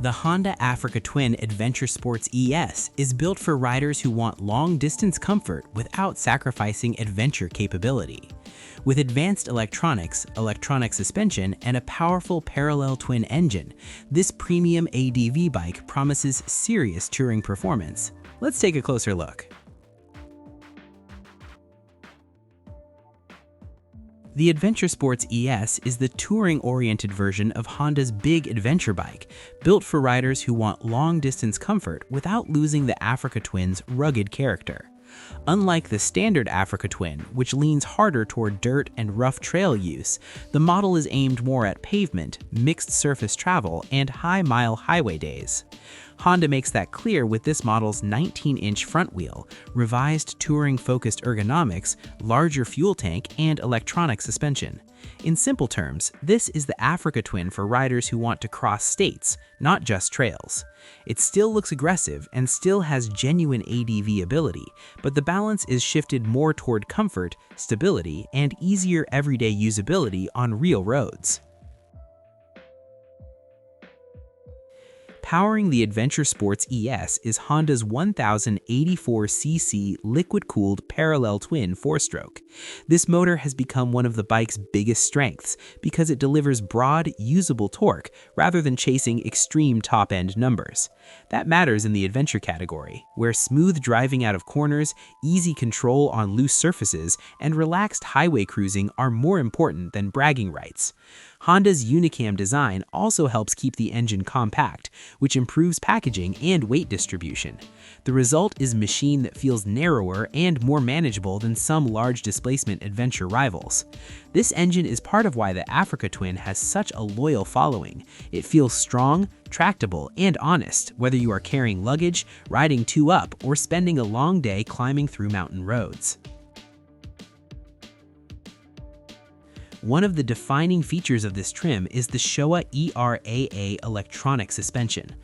The Honda Africa Twin Adventure Sports ES is built for riders who want long-distance comfort without sacrificing adventure capability. With advanced electronics, electronic suspension, and a powerful parallel twin engine, this premium ADV bike promises serious touring performance. Let's take a closer look. The Adventure Sports ES is the touring-oriented version of Honda's big adventure bike, built for riders who want long-distance comfort without losing the Africa Twin's rugged character. Unlike the standard Africa Twin, which leans harder toward dirt and rough trail use, the model is aimed more at pavement, mixed surface travel, and high-mile highway days. Honda makes that clear with this model's 19-inch front wheel, revised touring-focused ergonomics, larger fuel tank, and electronic suspension. In simple terms, this is the Africa Twin for riders who want to cross states, not just trails. It still looks aggressive and still has genuine ADV ability, but the balance is shifted more toward comfort, stability, and easier everyday usability on real roads. Powering the Adventure Sports ES is Honda's 1084cc liquid-cooled parallel twin 4-stroke. This motor has become one of the bike's biggest strengths because it delivers broad, usable torque rather than chasing extreme top-end numbers. That matters in the adventure category, where smooth driving out of corners, easy control on loose surfaces, and relaxed highway cruising are more important than bragging rights. Honda's Unicam design also helps keep the engine compact, which improves packaging and weight distribution. The result is a machine that feels narrower and more manageable than some large displacement adventure rivals. This engine is part of why the Africa Twin has such a loyal following. It feels strong, tractable, and honest, whether you are carrying luggage, riding two-up, or spending a long day climbing through mountain roads. One of the defining features of this trim is the Showa ERAA electronic suspension.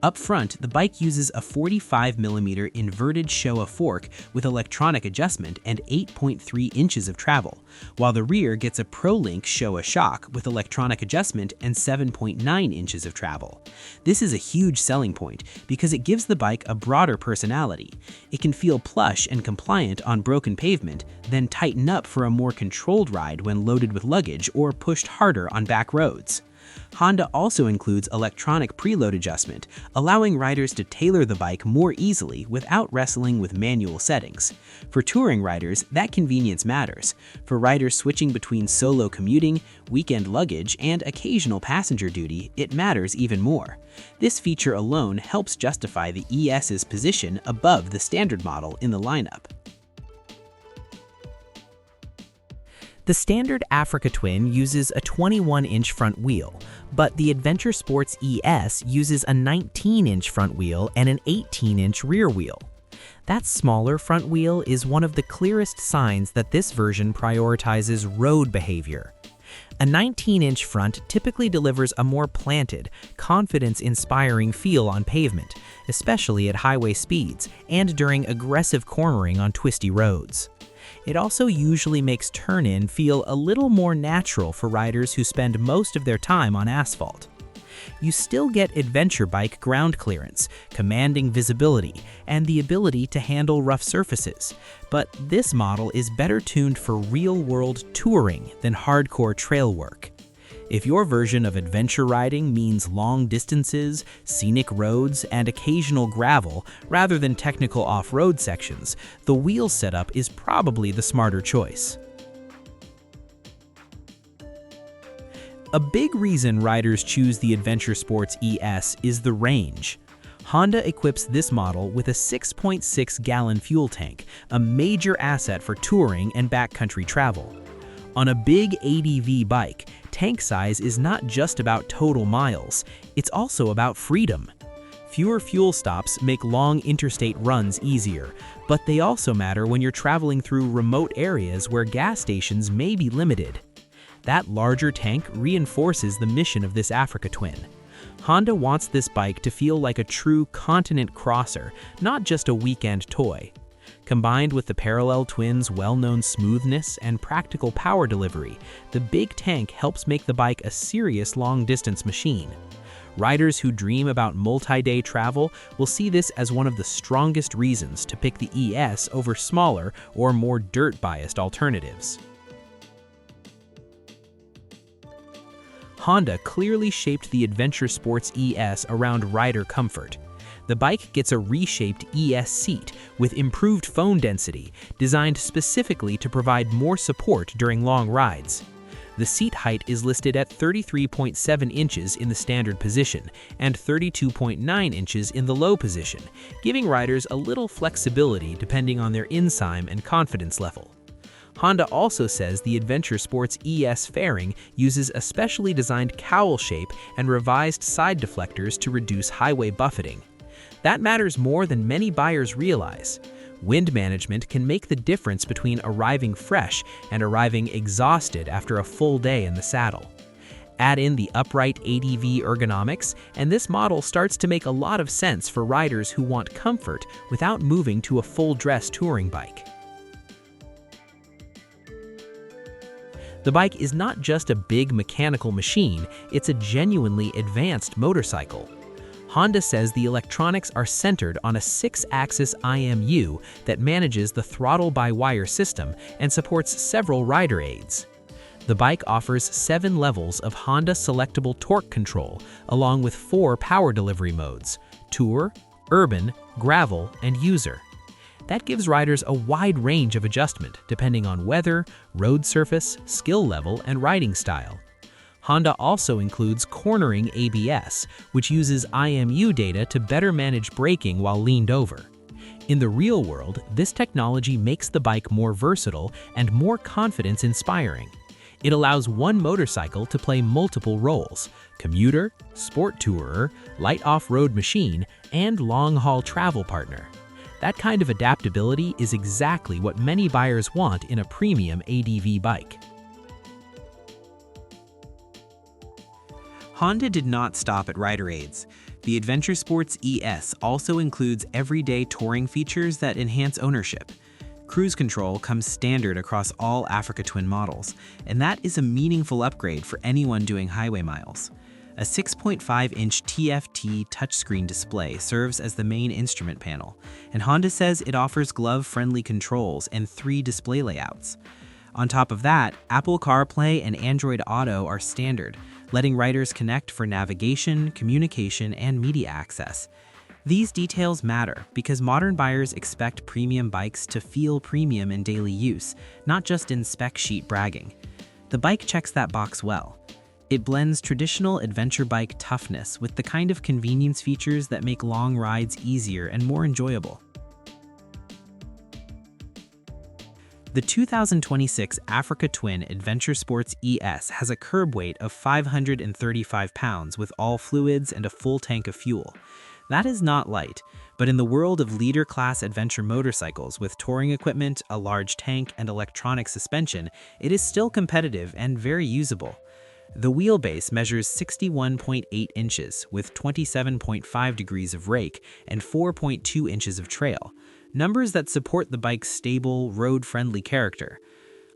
Up front, the bike uses a 45mm inverted Showa fork with electronic adjustment and 8.3 inches of travel, while the rear gets a ProLink Showa shock with electronic adjustment and 7.9 inches of travel. This is a huge selling point because it gives the bike a broader personality. It can feel plush and compliant on broken pavement, then tighten up for a more controlled ride when loaded with luggage or pushed harder on back roads. Honda also includes electronic preload adjustment, allowing riders to tailor the bike more easily without wrestling with manual settings. For touring riders, that convenience matters. For riders switching between solo commuting, weekend luggage, and occasional passenger duty, it matters even more. This feature alone helps justify the ES's position above the standard model in the lineup. The standard Africa Twin uses a 21-inch front wheel, but the Adventure Sports ES uses a 19-inch front wheel and an 18-inch rear wheel. That smaller front wheel is one of the clearest signs that this version prioritizes road behavior. A 19-inch front typically delivers a more planted, confidence-inspiring feel on pavement, especially at highway speeds and during aggressive cornering on twisty roads. It also usually makes turn-in feel a little more natural for riders who spend most of their time on asphalt. You still get adventure bike ground clearance, commanding visibility, and the ability to handle rough surfaces, but this model is better tuned for real-world touring than hardcore trail work. If your version of adventure riding means long distances, scenic roads, and occasional gravel rather than technical off-road sections, the wheel setup is probably the smarter choice. A big reason riders choose the Adventure Sports ES is the range. Honda equips this model with a 6.6-gallon fuel tank, a major asset for touring and backcountry travel. On a big ADV bike, tank size is not just about total miles, it's also about freedom. Fewer fuel stops make long interstate runs easier, but they also matter when you're traveling through remote areas where gas stations may be limited. That larger tank reinforces the mission of this Africa Twin. Honda wants this bike to feel like a true continent crosser, not just a weekend toy. Combined with the parallel twin's well-known smoothness and practical power delivery, the big tank helps make the bike a serious long-distance machine. Riders who dream about multi-day travel will see this as one of the strongest reasons to pick the ES over smaller or more dirt-biased alternatives. Honda clearly shaped the Adventure Sports ES around rider comfort. The bike gets a reshaped ES seat with improved phone density, designed specifically to provide more support during long rides. The seat height is listed at 33.7 inches in the standard position and 32.9 inches in the low position, giving riders a little flexibility depending on their insight and confidence level. Honda also says the Adventure Sports ES fairing uses a specially designed cowl shape and revised side deflectors to reduce highway buffeting. That matters more than many buyers realize. Wind management can make the difference between arriving fresh and arriving exhausted after a full day in the saddle. Add in the upright ADV ergonomics, and this model starts to make a lot of sense for riders who want comfort without moving to a full-dress touring bike. The bike is not just a big mechanical machine, it's a genuinely advanced motorcycle. Honda says the electronics are centered on a 6-axis IMU that manages the throttle-by-wire system and supports several rider aids. The bike offers 7 levels of Honda selectable torque control, along with 4 power delivery modes: Tour, Urban, Gravel, and User. That gives riders a wide range of adjustment depending on weather, road surface, skill level, and riding style. Honda also includes cornering ABS, which uses IMU data to better manage braking while leaned over. In the real world, this technology makes the bike more versatile and more confidence-inspiring. It allows one motorcycle to play multiple roles: commuter, sport tourer, light off-road machine, and long-haul travel partner. That kind of adaptability is exactly what many buyers want in a premium ADV bike. Honda did not stop at rider aids. The Adventure Sports ES also includes everyday touring features that enhance ownership. Cruise control comes standard across all Africa Twin models, and that is a meaningful upgrade for anyone doing highway miles. A 6.5-inch TFT touchscreen display serves as the main instrument panel, and Honda says it offers glove-friendly controls and 3 display layouts. On top of that, Apple CarPlay and Android Auto are standard, letting riders connect for navigation, communication, and media access. These details matter because modern buyers expect premium bikes to feel premium in daily use, not just in spec sheet bragging. The bike checks that box well. It blends traditional adventure bike toughness with the kind of convenience features that make long rides easier and more enjoyable. The 2026 Africa Twin Adventure Sports ES has a curb weight of 535 pounds with all fluids and a full tank of fuel. That is not light, but in the world of leader-class adventure motorcycles with touring equipment, a large tank, and electronic suspension, it is still competitive and very usable. The wheelbase measures 61.8 inches with 27.5 degrees of rake and 4.2 inches of trail, numbers that support the bike's stable, road-friendly character.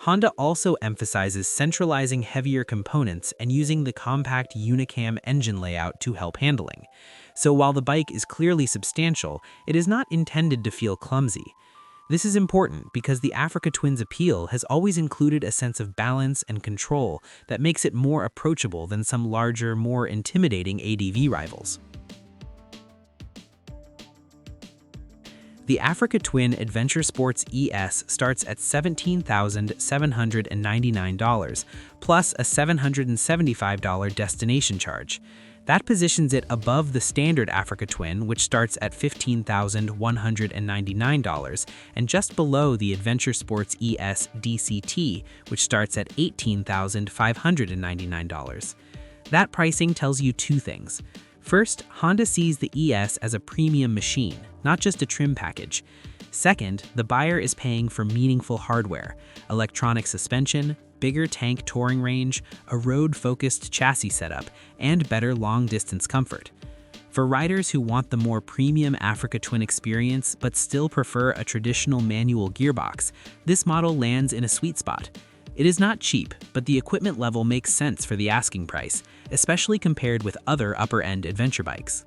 Honda also emphasizes centralizing heavier components and using the compact Unicam engine layout to help handling. So while the bike is clearly substantial, it is not intended to feel clumsy. This is important because the Africa Twin's appeal has always included a sense of balance and control that makes it more approachable than some larger, more intimidating ADV rivals. The Africa Twin Adventure Sports ES starts at $17,799, plus a $775 destination charge. That positions it above the standard Africa Twin, which starts at $15,199, and just below the Adventure Sports ES DCT, which starts at $18,599. That pricing tells you 2 things. First, Honda sees the ES as a premium machine, not just a trim package. Second, the buyer is paying for meaningful hardware, electronic suspension, bigger tank touring range, a road-focused chassis setup, and better long-distance comfort. For riders who want the more premium Africa Twin experience but still prefer a traditional manual gearbox, this model lands in a sweet spot. It is not cheap, but the equipment level makes sense for the asking price, especially compared with other upper-end adventure bikes.